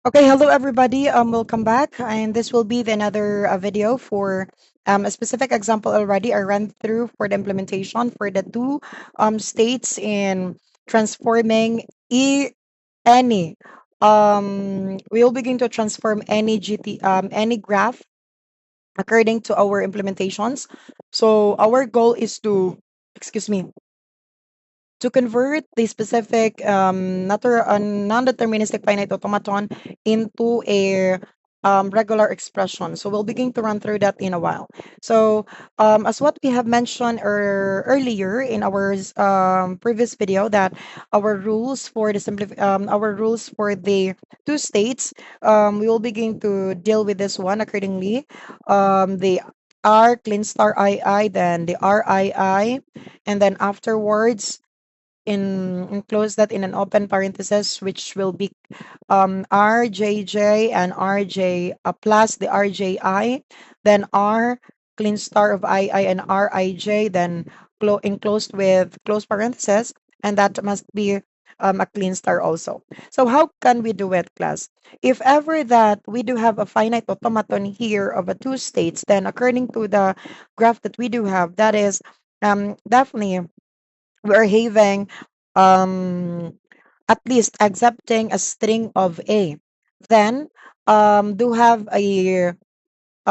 Okay, hello everybody. Welcome back, and this will be the another video for a specific example already. I ran through for the implementation for the two states in transforming any. We will begin to transform any any graph according to our implementations. So our goal is to, excuse me, to convert the specific non-deterministic finite automaton into a regular expression. So we'll begin to run through that in a while. So as what we have mentioned earlier in our previous video, that our rules for the two states, we will begin to deal with this one accordingly. The R clean star II, then the RII, and then afterwards enclose that in an open parenthesis, which will be RJJ and RJ plus the RJI, then R clean star of II and RIJ, then enclosed with close parenthesis, and that must be a clean star also. So how can we do it, class? If ever that we do have a finite automaton here of a two states, then according to the graph that we do have, that is definitely we're having um at least accepting a string of A. Then do have a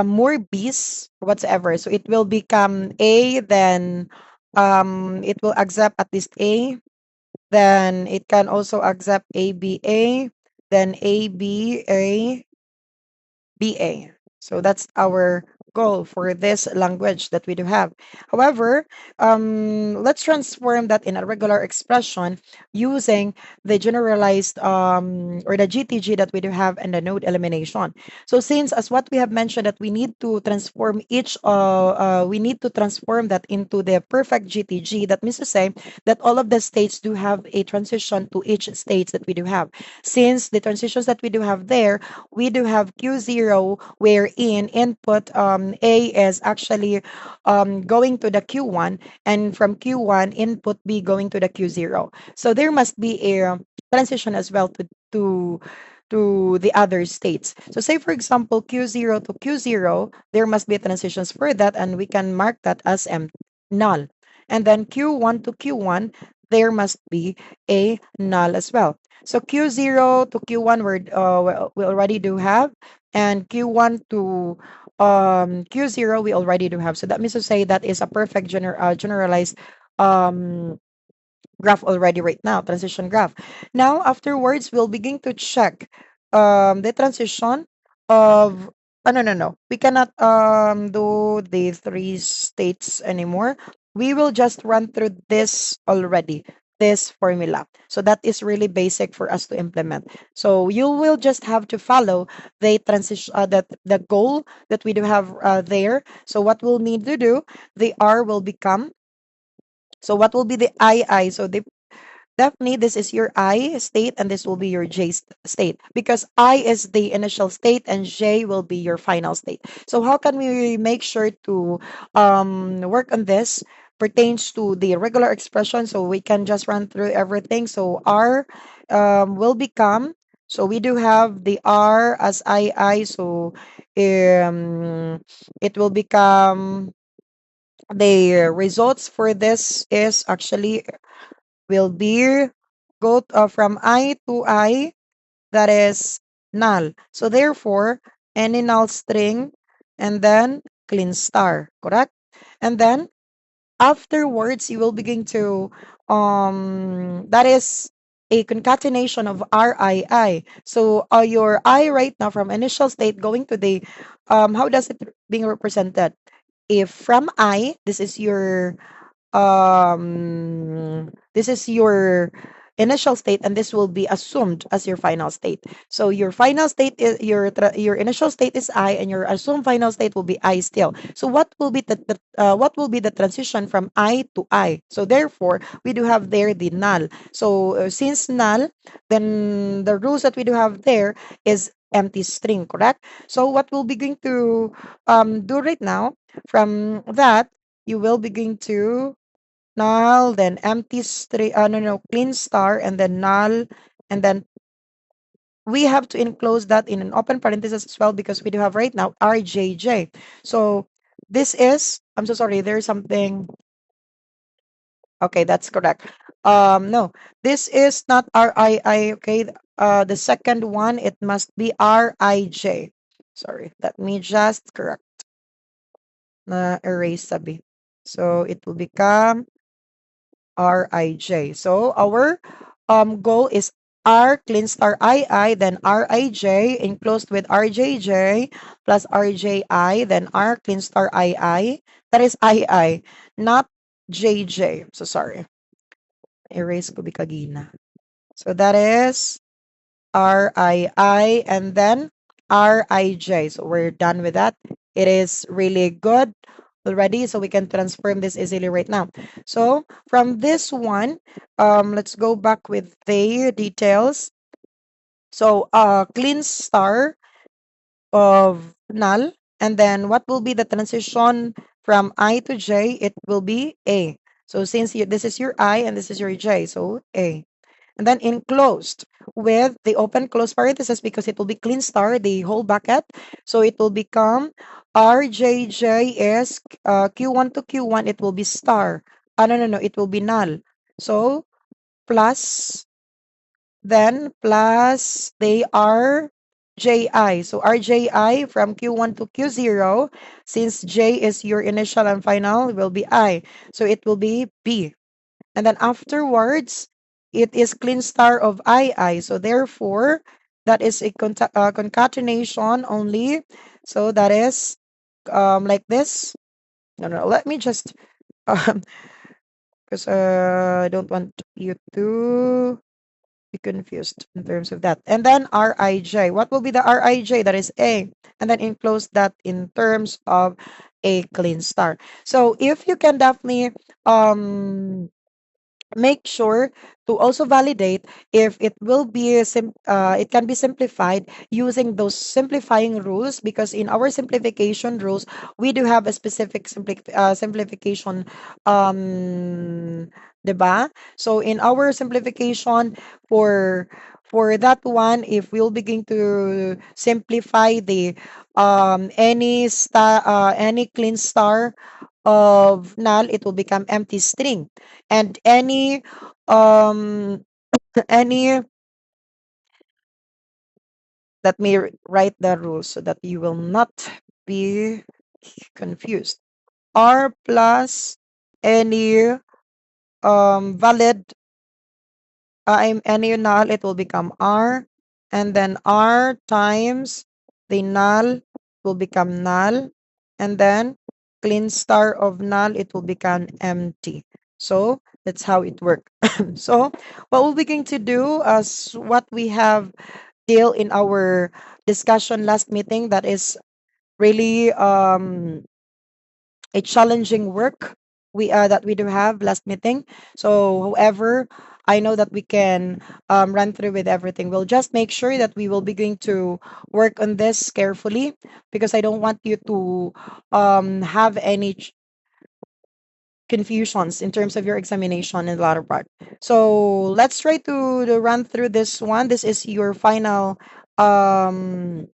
more B's whatsoever. So it will become A, then it will accept at least A, then it can also accept ABA, then ABA. So that's our goal for this language that we do have. However, let's transform that in a regular expression using the generalized or the GTG that we do have in the node elimination. So since as what we have mentioned that we need to transform we need to transform that into the perfect GTG. That means to say that all of the states do have a transition to each states that we do have. Since the transitions that we do have there, we do have Q0 wherein input A is actually going to the Q1, and from Q1 input B going to the Q0. So there must be a transition as well to the other states. So say for example Q0 to Q0, there must be transitions for that, and we can mark that as null. And then Q1 to Q1, there must be a null as well. So Q0 to Q1 we already do have, and Q1 to Q0 we already do have. So that means to say that is a perfect generalized um, graph already right now, transition graph. Now afterwards we'll begin to check the transition of no, no, no. We cannot do the three states anymore. We will just run through this already, this formula. So that is really basic for us to implement. So you will just have to follow the transition that the goal that we do have there. So what we'll need to do, the R will become, so what will be the II? So the definitely, this is your I state and this will be your state, because I is the initial state and J will be your final state. So how can we make sure to work on this? Pertains to the regular expression, so we can just run through everything. So R will become, so we do have the R as II, so it will become, the results for this is actually will be go from I to I, that is null. So therefore, any null string and then clean star, correct? And then afterwards, you will begin to that is a concatenation of RII. So your I right now from initial state going to the how does it being represented? If from I, this is your initial state and this will be assumed as your final state. So your final state is your initial state is I and your assumed final state will be I still. So what will be what will be the transition from I to I? So therefore we do have there the null. So since null, then the rules that we do have there is empty string, correct? So what we'll begin to do right now, from that you will begin to null, then empty string, no, no, clean star, and then null, and then we have to enclose that in an open parenthesis as well because we do have right now RJJ. So this is, I'm so sorry, there's something. Okay, that's correct. No, this is not RII. Okay, the second one, it must be RIJ. Sorry, let me just correct na erase sabi. So it will become RIJ. So our goal is R clean star II, then RIJ enclosed with RJJ plus RJI, then R clean star II. That is II, not JJ. So sorry. Erase ko bikagina. So that is RII and then RIJ. So we're done with that. It is really good already, so we can transform this easily right now. So from this one, let's go back with the details. So clean star of null, and then what will be the transition from I to J? It will be A. So since this is your I and this is your J, so A. And then enclosed with the open close parenthesis because it will be clean star, the whole bucket. So it will become RJJ is Q1 to Q1, it will be star. No, no, no, it will be null. So plus, then plus they are JI. So RJI from Q1 to Q0, since J is your initial and final, will be I. So it will be B. And then afterwards, it is clean star of II. So therefore, that is a concatenation only. So that is like this. No, no, let me just, because I don't want you to be confused in terms of that. And then RIJ. What will be the RIJ? That is A. And then enclose that in terms of a clean star. So if you can definitely make sure to also validate if it will be it can be simplified using those simplifying rules, because in our simplification rules we do have a specific simplification diba? So in our simplification for that one, if we'll begin to simplify the any clean star of null, it will become empty string. And um any let me write the rules so that you will not be confused. R plus any valid any null, it will become R, and then R times the null will become null, and then clean star of null, it will become empty. So that's how it works. So what we'll begin to do as what we have deal in our discussion last meeting, that is really a challenging work we do have last meeting. So, however, I know that we can run through with everything. We'll just make sure that we will be going to work on this carefully, because I don't want you to have any confusions in terms of your examination in the latter part. So let's try to run through this one. This is your final um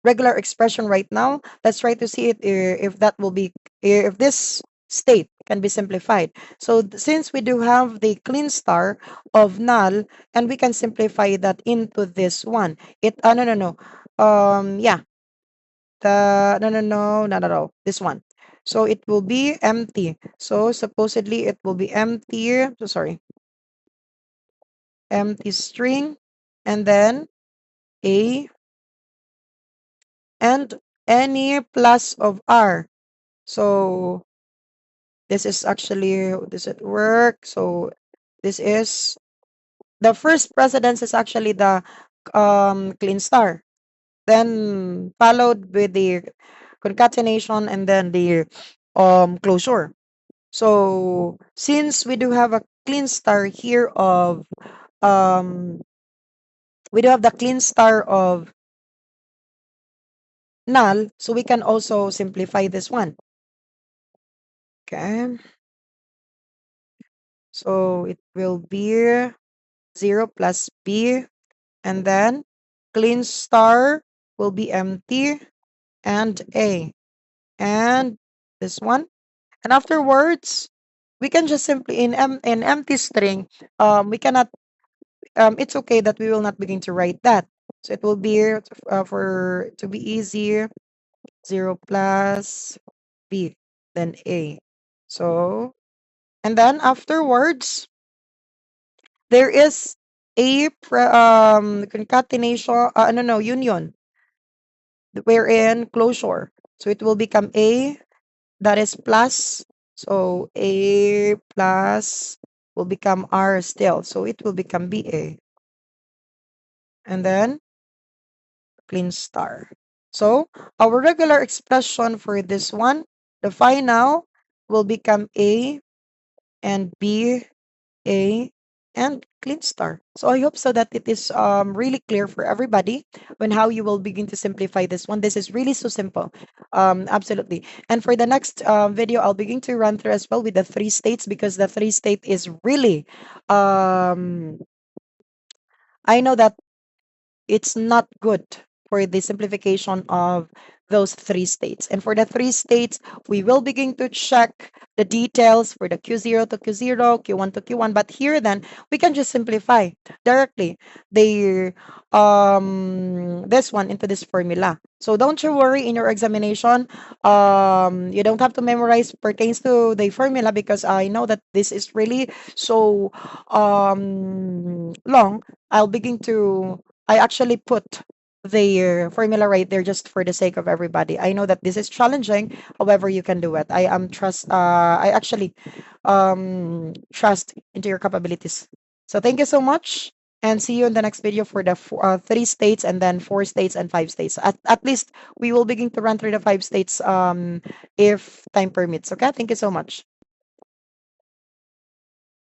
regular expression right now. Let's try to see it if that will be if this state can be simplified. So since we do have the clean star of null, and we can simplify that into this one. It no no no. Yeah, the no no no not at all. This one. So it will be empty. So supposedly it will be empty. So sorry, empty string, and then a and any plus of r. So this is actually this at work. So this is the first precedence is actually the clean star, then followed with the concatenation and then the closure. So since we do have a clean star here of um we do have the clean star of null, so we can also simplify this one. Okay. So it will be 0 plus b, and then clean star will be empty and A. And this one. And afterwards, we can just simply in empty string, we cannot it's okay that we will not begin to write that. So it will be for to be easy, 0 plus B, then A. So, and then afterwards, there is a concatenation, no, union, wherein closure. So it will become A, that is plus. So A plus will become R still. So it will become BA. And then clean star. So our regular expression for this one, the final will become A and B, A, and clean star. So I hope so that it is really clear for everybody when how you will begin to simplify this one. This is really so simple. Absolutely. And for the next video, I'll begin to run through as well with the three states because the three state is really, um, I know that it's not good for the simplification of those three states. And for the three states, we will begin to check the details for the Q0 to Q0, Q1 to Q1. But here then, we can just simplify directly the this one into this formula. So don't you worry in your examination. You don't have to memorize pertains to the formula because I know that this is really so long. I'll begin to I actually put the formula right there just for the sake of everybody. I know that this is challenging, however, you can do it. I actually trust into your capabilities. So thank you so much and see you in the next video for the three states and then four states and five states. At least we will begin to run through the five states if time permits. Okay, thank you so much.